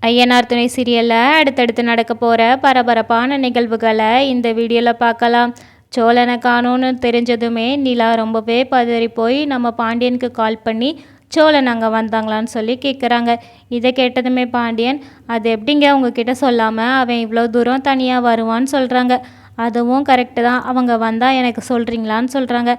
ஐயனார் துணை சீரியலில் அடுத்தடுத்து நடக்க போகிற பரபரப்பான நிகழ்வுகளை இந்த வீடியோவில் பார்க்கலாம். சோழனை காணோன்னு தெரிஞ்சதுமே நிலா ரொம்பவே பதறி போய் நம்ம பாண்டியனுக்கு கால் பண்ணி சோழன் அங்கே வந்தாங்களான்னு சொல்லி கேட்குறாங்க. இதை கேட்டதுமே பாண்டியன், அது எப்படிங்க உங்ககிட்ட சொல்லாமல் அவன் இவ்வளோ தூரம் தனியாக வருவான்னு சொல்கிறாங்க. அதுவும் கரெக்டு தான், அவங்க வந்தால் எனக்கு சொல்கிறீங்களான்னு சொல்கிறாங்க.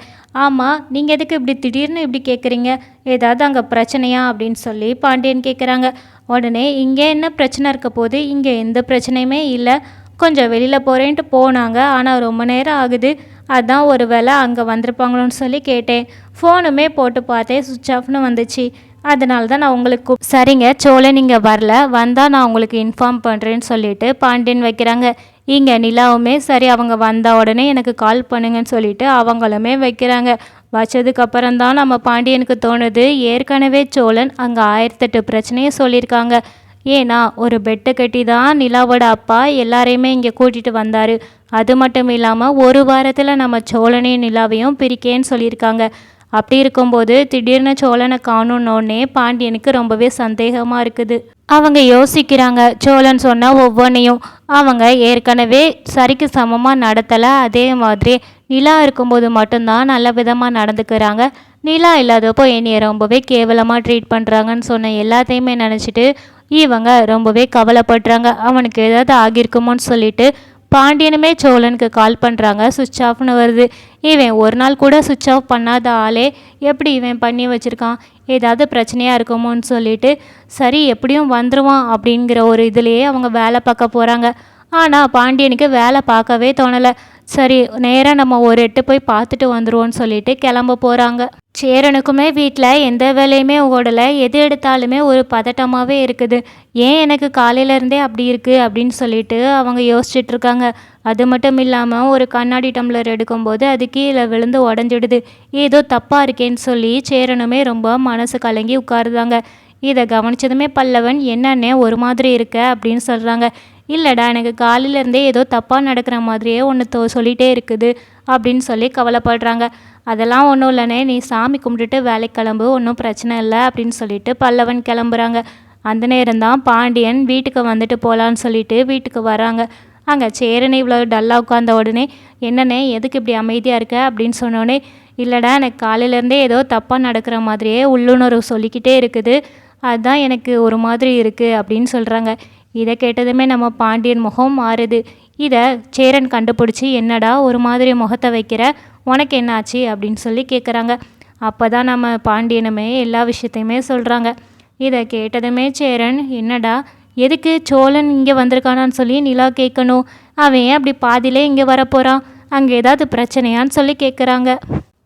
ஆமாம், நீங்கள் எதுக்கு இப்படி திடீர்னு இப்படி கேட்குறீங்க? ஏதாவது அங்கே பிரச்சனையா அப்படின்னு சொல்லி பாண்டியன் கேட்குறாங்க. உடனே இங்கே என்ன பிரச்சனை இருக்க போது? இங்கே எந்த பிரச்சனையுமே இல்லை, கொஞ்சம் வெளியில் போகிறேன்ட்டு போனாங்க, ஆனால் ரொம்ப நேரம் ஆகுது, அதான் ஒரு வேளை அங்கே வந்திருப்பாங்களோன்னு சொல்லி கேட்டேன். ஃபோனுமே போட்டு பார்த்தேன், சுவிட்ச் ஆஃப்னு வந்துச்சு, அதனால தான் நான் உங்களுக்கு சரிங்க சோழன் நீங்கள் வரல, வந்தால் நான் உங்களுக்கு இன்ஃபார்ம் பண்ணுறேன்னு சொல்லிட்டு பாண்டியன் வைக்கிறாங்க. இங்கே நிலாவுமே சரி அவங்க வந்த உடனே எனக்கு கால் பண்ணுங்கன்னு சொல்லிட்டு அவங்களுமே வைக்கிறாங்க. வச்சதுக்கப்புறம் தான் நம்ம பாண்டியனுக்கு தோணுது, ஏற்கனவே சோழன் அங்கே 1008 பிரச்சனையை சொல்லியிருக்காங்க. ஏன்னா ஒரு பெட்டு கட்டி தான் நிலாவோட அப்பா எல்லாரையுமே இங்கே கூட்டிகிட்டு வந்தார். அது மட்டும் இல்லாமல் ஒரு வாரத்தில் நம்ம சோழனையும் நிலாவையும் பிரிக்கேன்னு சொல்லியிருக்காங்க. அப்படி இருக்கும்போது திடீர்னு சோழனை காணோன்னே பாண்டியனுக்கு ரொம்பவே சந்தேகமாக இருக்குது. அவங்க யோசிக்கிறாங்க, சோழன் சொன்ன ஒவ்வொன்றையும் அவங்க ஏற்கனவே சரிக்கு சமமாக நடத்தலை, அதே மாதிரி நிலா இருக்கும்போது மட்டும்தான் நல்ல விதமாக நடந்துக்கிறாங்க, நிலா இல்லாதப்போ என்னைய ரொம்பவே கேவலமாக ட்ரீட் பண்ணுறாங்கன்னு சொன்ன எல்லாத்தையுமே நினச்சிட்டு இவங்க ரொம்பவே கவலைப்படுறாங்க. அவனுக்கு ஏதாவது ஆகியிருக்குமோன்னு சொல்லிட்டு பாண்டியனுமே சோழனுக்கு கால் பண்ணுறாங்க. சுவிட்ச் ஆஃப்னு வருது. இவன் ஒரு நாள் கூட சுவிட்ச் ஆஃப் பண்ணாத ஆளே எப்படி இவன் பண்ணி வச்சுருக்கான்? ஏதாவது பிரச்சனையாக இருக்குமோன்னு சொல்லிட்டு சரி எப்படியும் வந்துடுவான் அப்படிங்கிற ஒரு இதுலேயே அவங்க வேலை பார்க்க போகிறாங்க. ஆனால் பாண்டியனுக்கு வேலை பார்க்கவே தோணலை. சரி நேராக நம்ம ஒரு எட்டு போய் பார்த்துட்டு வந்துடுவோன்னு சொல்லிட்டு கிளம்ப போகிறாங்க. சேரனுக்குமே வீட்டில் எந்த வேலையுமே ஓடலை, எது எடுத்தாலுமே ஒரு பதட்டமாகவே இருக்குது. ஏன் எனக்கு காலையிலேருந்தே அப்படி இருக்குது அப்படின்னு சொல்லிட்டு அவங்க யோசிச்சுட்ருக்காங்க. அது மட்டும் இல்லாமல் ஒரு கண்ணாடி டம்ளர் எடுக்கும்போது அது கீழே விழுந்து உடஞ்சிடுது. ஏதோ தப்பாக இருக்கேன்னு சொல்லி சேரனுமே ரொம்ப மனசு கலங்கி உட்காருதாங்க. இதை கவனித்ததுமே பல்லவன், என்னன்னே ஒரு மாதிரி இருக்க அப்படின்னு சொல்கிறாங்க. இல்லைடா, எனக்கு காலையிலேருந்தே ஏதோ தப்பாக நடக்கிற மாதிரியே ஒன்று சொல்லிகிட்டே இருக்குது அப்படின்னு சொல்லி கவலைப்படுறாங்க. அதெல்லாம் ஒன்றும் இல்லைனே, நீ சாமி கும்பிட்டுட்டு வேலைக்கு கிளம்பு, ஒன்றும் பிரச்சனை இல்லை அப்படின்னு சொல்லிட்டு பல்லவன் கிளம்புறாங்க. அந்த நேரம்தான் பாண்டியன் வீட்டுக்கு வந்துட்டு போகலான்னு சொல்லிட்டு வீட்டுக்கு வராங்க. அங்கே சேரனை இவ்வளோ டல்லாக உட்காந்த உடனே, என்னண்ணே எதுக்கு இப்படி அமைதியாக இருக்க அப்படின்னு சொன்னோடனே, இல்லைடா எனக்கு காலையிலேருந்தே ஏதோ தப்பாக நடக்கிற மாதிரியே உள்ளுணர்வு சொல்லிக்கிட்டே இருக்குது, அதுதான் எனக்கு ஒரு மாதிரி இருக்குது அப்படின்னு சொல்கிறாங்க. இதை கேட்டதுமே நம்ம பாண்டியன் முகம் மாறுது. இதை சேரன் கண்டுபிடிச்சி, என்னடா ஒரு மாதிரி முகத்தை வைக்கிற, உனக்கு என்னாச்சு அப்படின்னு சொல்லி கேட்குறாங்க. அப்போ தான் நம்ம பாண்டியனுமே எல்லா விஷயத்தையுமே சொல்கிறாங்க. இதை கேட்டதுமே சேரன், என்னடா எதுக்கு சோழன் இங்கே வந்திருக்கானான்னு சொல்லி நிலா கேட்கணும், அவன் ஏன் அப்படி பாதியிலே இங்கே வரப்போகிறான், அங்கே ஏதாவது பிரச்சனையான்னு சொல்லி கேட்குறாங்க.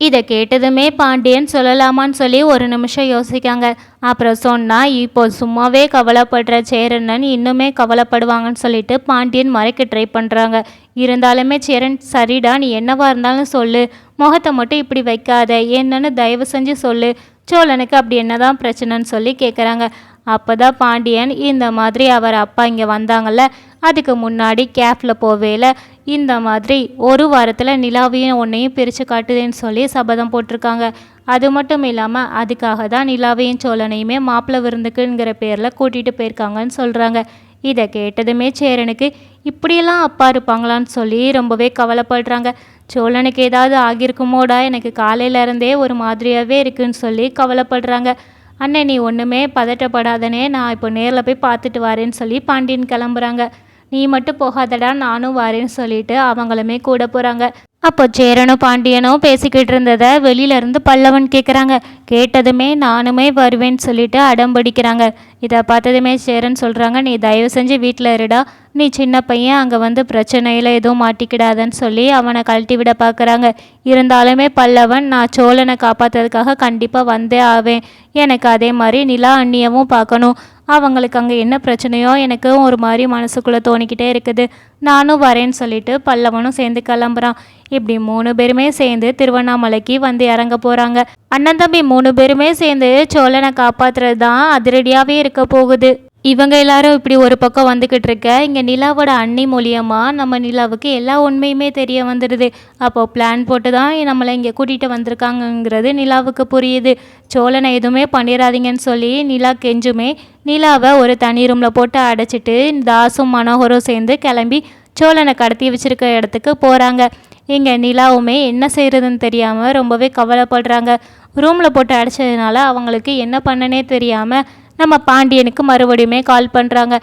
இதை கேட்டதுமே பாண்டியன் சொல்லலாமான்னு சொல்லி ஒரு நிமிஷம் யோசிக்காங்க. அப்புறம் சொன்னால் இப்போ சும்மாவே கவலைப்படுற சேரன் இன்னுமே கவலைப்படுவாங்கன்னு சொல்லிட்டு பாண்டியன் மறைக்க ட்ரை பண்ணுறாங்க. இருந்தாலுமே சேரன், சரிடா நீ என்னவா இருந்தாலும் சொல்லு, முகத்தை மட்டும் இப்படி வைக்காத, என்னன்னு தயவு செஞ்சு சொல்லு, சோழனுக்கு அப்படி என்னதான் பிரச்சனைன்னு சொல்லி கேட்குறாங்க. அப்போ தான் பாண்டியன், இந்த மாதிரி அவர் அப்பா இங்கே வந்தாங்கல்ல, அதுக்கு முன்னாடி கேஃபில் போவேல இந்த மாதிரி ஒரு வாரத்தில் நிலாவையும் ஒன்றையும் பிரித்து காட்டுதுன்னு சொல்லி சபதம் போட்டிருக்காங்க. அது மட்டும் இல்லாமல் அதுக்காக தான் நிலாவையும் சோழனையுமே மாப்பிள்ளை விருந்துக்குங்கிற பேரில் கூட்டிகிட்டு போயிருக்காங்கன்னு சொல்கிறாங்க. இதை கேட்டதுமே சேரனுக்கு, இப்படியெல்லாம் அப்பா இருப்பாங்களான்னு சொல்லி ரொம்பவே கவலைப்படுறாங்க. சோழனுக்கு ஏதாவது ஆகியிருக்குமோடா, எனக்கு காலையிலேருந்தே ஒரு மாதிரியாகவே இருக்குன்னு சொல்லி கவலைப்படுறாங்க. அண்ணே நீ ஒன்றுமே பதட்டப்படாதனே, நான் இப்போ நேரில் போய் பார்த்துட்டு வரேன்னு சொல்லி பாண்டியன் கிளம்புறாங்க. நீ மட்டும் போகாதடா, நானும் வரேன்னு சொல்லிட்டு அவங்களுமே கூட போகிறாங்க. அப்போ சேரனும் பாண்டியனும் பேசிக்கிட்டு இருந்ததை வெளியிலேருந்து பல்லவன் கேட்குறாங்க. கேட்டதுமே நானுமே வருவேன்னு சொல்லிட்டு அடம்பிடிக்கிறாங்க. இதை பார்த்ததுமே சேரன் சொல்கிறாங்க, நீ தயவு செஞ்சு வீட்டில் இருடா, நீ சின்ன பையன், அங்கே வந்து பிரச்சனையில் எதுவும் மாட்டிக்கிடாதன்னு சொல்லி அவனை கழட்டி விட பார்க்குறாங்க. இருந்தாலுமே பல்லவன், நான் சோழனை காப்பாற்றுறதுக்காக கண்டிப்பாக வந்தே ஆவேன், எனக்கு அதே மாதிரி நிலா அண்ணியவும் பார்க்கணும், அவங்களுக்கு அங்கே என்ன பிரச்சனையோ எனக்கு ஒரு மாதிரி மனசுக்குள்ளே தோணிக்கிட்டே இருக்குது, நானும் வரேன்னு சொல்லிட்டு பல்லவனும் சேர்ந்து கிளம்புறான். இப்படி 3 பேருமே சேர்ந்து திருவண்ணாமலைக்கு வந்து இறங்க போகிறாங்க. அண்ணன் தம்பி 3 பேருமே சேர்ந்து சோழனை காப்பாற்றுறது தான் அதிரடியாகவே இருக்க போகுது. இவங்க எல்லாரும் இப்படி ஒரு பக்கம் வந்துக்கிட்டு இருக்க, இங்கே நிலாவோட அண்ணி மூலியமாக நம்ம நிலாவுக்கு எல்லா உண்மையுமே தெரிய வந்துடுது. அப்போது பிளான் போட்டு தான் நம்மளை இங்கே கூட்டிகிட்டு வந்திருக்காங்கங்கிறது நிலாவுக்கு புரியுது. சோழனை எதுவுமே பண்ணிடாதீங்கன்னு சொல்லி நிலா கெஞ்சுமே நிலாவை ஒரு தனி ரூமில் போட்டு அடைச்சிட்டு தாசும் மனோகரும் சேர்ந்து கிளம்பி சோழனை கடத்தி வச்சிருக்க இடத்துக்கு போகிறாங்க. இங்கே நிலாவுமே என்ன செய்கிறதுன்னு தெரியாமல் ரொம்பவே கவலைப்படுறாங்க. ரூமில் போட்டு அடைச்சதுனால அவங்களுக்கு என்ன பண்ணனே தெரியாமல் நம்ம பாண்டியனுக்கு மறுபடியுமே கால் பண்ணுறாங்க.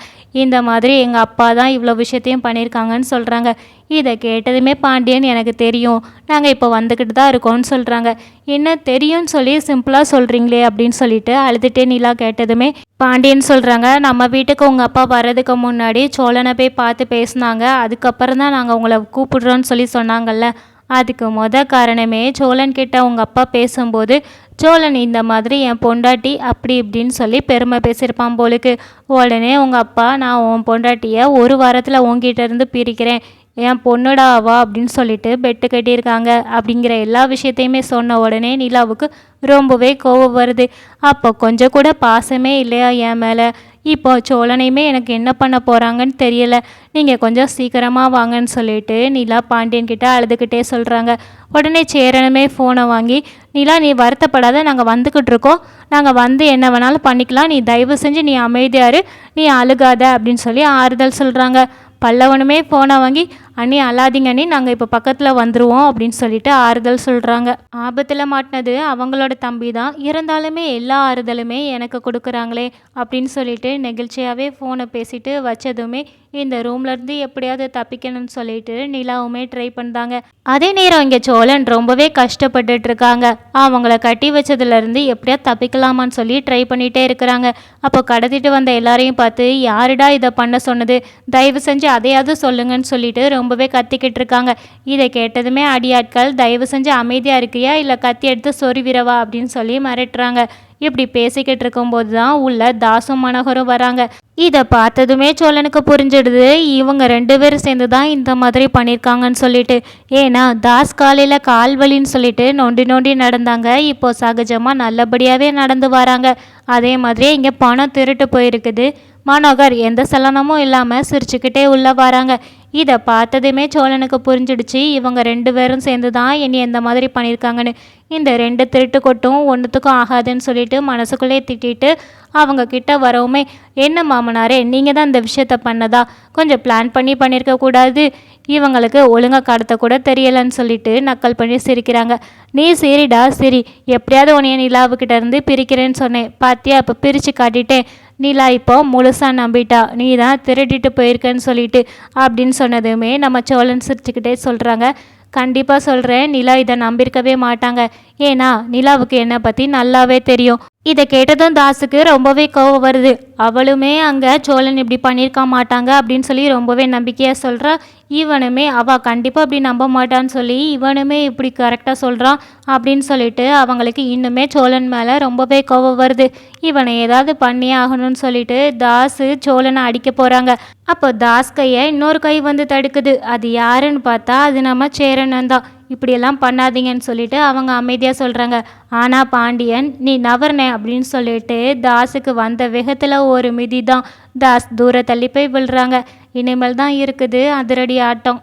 இந்த மாதிரி எங்கள் அப்பா தான் இவ்வளோ விஷயத்தையும் பண்ணியிருக்காங்கன்னு சொல்கிறாங்க. இதை கேட்டதுமே பாண்டியன் எனக்கு தெரியும், நாங்கள் இப்போ வந்துக்கிட்டு தான் இருக்கோம்னு சொல்கிறாங்க. என்ன தெரியும்னு சொல்லி சிம்பிளாக சொல்கிறீங்களே அப்படின்னு சொல்லிட்டு அழுதுகிட்டே நிலா கேட்டதுமே பாண்டியன் சொல்கிறாங்க, நம்ம வீட்டுக்கு உங்கள் அப்பா வர்றதுக்கு முன்னாடி சோழனை போய் பார்த்து பேசினாங்க, அதுக்கப்புறம் தான் நாங்கள் உங்களை கூப்பிடுறோன்னு சொல்லி சொன்னாங்கல்ல. அதுக்கு காரணமே சோழன் கிட்ட உங்கள் அப்பா பேசும்போது சோழன் இந்த மாதிரி என் பொண்டாட்டி அப்படி இப்படின்னு சொல்லி பெருமை பேசியிருப்பான் போலுக்கு. உடனே உங்கள் அப்பா நான் உன் பொண்டாட்டியை ஒரு வாரத்தில் உங்ககிட்ட இருந்து பிரிக்கிறேன், என் பொண்ணுடாவா அப்படின்னு சொல்லிட்டு பெட்டு கட்டியிருக்காங்க அப்படிங்கிற எல்லா விஷயத்தையுமே சொன்ன உடனே நிலாவுக்கு ரொம்பவே கோபம் வருது. அப்போ கொஞ்சம் கூட பாசமே இல்லையா என் மேலே? இப்போ சோழனையுமே எனக்கு என்ன பண்ண போகிறாங்கன்னு தெரியல, நீங்கள் கொஞ்சம் சீக்கிரமாக வாங்கன்னு சொல்லிட்டு நிலா பாண்டியன் கிட்ட அழுதுகிட்டே சொல்கிறாங்க. உடனே சேரனுமே ஃபோனை வாங்கி, நிலா நீ வருத்தப்படாத, நாங்கள் வந்துக்கிட்டு இருக்கோம், நாங்கள் வந்து என்ன வேணாலும் பண்ணிக்கலாம், நீ தயவு செஞ்சு நீ அமைதியாரு, நீ அழுகாத அப்படின்னு சொல்லி ஆறுதல் சொல்கிறாங்க. பல்லவனுமே ஃபோனை வாங்கி, அண்ணி அழாதீங்க அண்ணி, நாங்கள் இப்போ பக்கத்தில் வந்துடுவோம் அப்படின்னு சொல்லிட்டு ஆறுதல் சொல்கிறாங்க. ஆபத்தில் மாட்டினது அவங்களோட தம்பி தான், இருந்தாலுமே எல்லா ஆறுதலுமே எனக்கு கொடுக்குறாங்களே அப்படின்னு சொல்லிட்டு நெகிழ்ச்சியாகவே ஃபோனை பேசிட்டு வச்சதுமே இந்த ரூம்லேருந்து எப்படியாவது தப்பிக்கணும்னு சொல்லிட்டு நிலாவுமே ட்ரை பண்ணாங்க. அதே நேரம் இங்கே சோழன் ரொம்பவே கஷ்டப்பட்டுட்டு இருக்காங்க. அவங்கள கட்டி வச்சதுலேருந்து எப்படியாவது தப்பிக்கலாமான்னு சொல்லி ட்ரை பண்ணிகிட்டே இருக்கிறாங்க. அப்போ கடத்திட்டு வந்த எல்லாரையும் பார்த்து, யாருடா இதை பண்ண சொன்னது, தயவு செஞ்சு அதையாவது சொல்லுங்கன்னு சொல்லிட்டு ரொம்பவே கத்திக்கிட்டு இருக்காங்க. இதை கேட்டதுமே அடியாட்கள், தயவு செஞ்சு அமைதியாக இருக்கியா இல்லை கத்தி எடுத்து சொருவிரவா அப்படின்னு சொல்லி மிரட்டுறாங்க. இப்படி பேசிக்கிட்டு இருக்கும்போது தான் உள்ள தாசும் மனோகரும் வராங்க. இதை பார்த்ததுமே சோழனுக்கு புரிஞ்சிடுது, இவங்க 2 பேரும் சேர்ந்து தான் இந்த மாதிரி பண்ணியிருக்காங்கன்னு சொல்லிட்டு. ஏன்னா தாஸ் காலையில் கால் வலின்னு சொல்லிட்டு நொண்டி நொண்டி நடந்தாங்க, இப்போ சகஜமாக நல்லபடியாகவே நடந்து வராங்க. அதே மாதிரி இங்கே பணம் திருட்டு போயிருக்குது. மனோகர் எந்த சலனமும் இல்லாமல் சிரிச்சுக்கிட்டே உள்ளே வராங்க. இதை பார்த்ததுமே சோழனுக்கு புரிஞ்சிடுச்சு, இவங்க 2 பேரும் சேர்ந்து தான் என்னை எந்த மாதிரி பண்ணியிருக்காங்கன்னு. இந்த 2 திருட்டு கொட்டும் ஒன்றுத்துக்கும் ஆகாதுன்னு சொல்லிட்டு மனசுக்குள்ளே திட்டிட்டு அவங்க கிட்ட வரவுமே, என்ன மாமனாரே நீங்கள் தான் இந்த விஷயத்த பண்ணதா, கொஞ்சம் பிளான் பண்ணி பண்ணியிருக்க கூடாது, இவங்களுக்கு ஒழுங்காக கடத்த கூட தெரியலைன்னு சொல்லிட்டு நக்கல் பண்ணி சிரிக்கிறாங்க. நீ சரிடா சரி, எப்படியாவது உன்னைய நிலாவுக்கிட்ட இருந்து பிரிக்கிறேன்னு சொன்னேன், பாத்தியா இப்போ பிரித்து காட்டிட்டேன், நிலா இப்போ முழுசாக நம்பிட்டா, நீ தான் திருடிட்டு போயிருக்கேன்னு சொல்லிட்டு அப்படின்னு சொன்னதுமே நம்ம சோழன் சிரிச்சுக்கிட்டே சொல்கிறாங்க, கண்டிப்பாக சொல்கிறேன், நிலா இதை நம்பியிருக்கவே மாட்டாங்க, ஏன்னா நிலாவுக்கு என்னை பற்றி நல்லாவே தெரியும். இதை கேட்டதும் தாஸுக்கு ரொம்பவே கோவம் வருது. அவளுமே அங்கே சோழன் இப்படி பண்ணியிருக்க மாட்டாங்க அப்படின்னு சொல்லி ரொம்பவே நம்பிக்கையாக சொல்கிறா. இவனுமே அவள் கண்டிப்பாக இப்படி நம்ப மாட்டான்னு சொல்லி இவனுமே இப்படி கரெக்டாக சொல்கிறான் அப்படின்னு சொல்லிட்டு அவங்களுக்கு இன்னுமே சோழன் மேலே ரொம்பவே கோவம் வருது. இவனை ஏதாவது பண்ணியே ஆகணும்னு சொல்லிட்டு தாஸு சோழனை அடிக்க போகிறாங்க. அப்போ தாஸ் கையை இன்னொரு கை வந்து தடுக்குது. அது யாருன்னு பார்த்தா அது நம்ம சேரனன் தான். இப்படியெல்லாம் பண்ணாதீங்கன்னு சொல்லிட்டு அவங்க அமைதியாக சொல்கிறாங்க. ஆனால் பாண்டியன் நீ நவர்னே அப்படின்னு சொல்லிட்டு தாஸுக்கு வந்த வேகத்தில் ஒரு மிதி தான். தாஸ் தூர தள்ளி போய் விழுறாங்க. இனிமேல் தான் இருக்குது அதிரடி ஆட்டம்.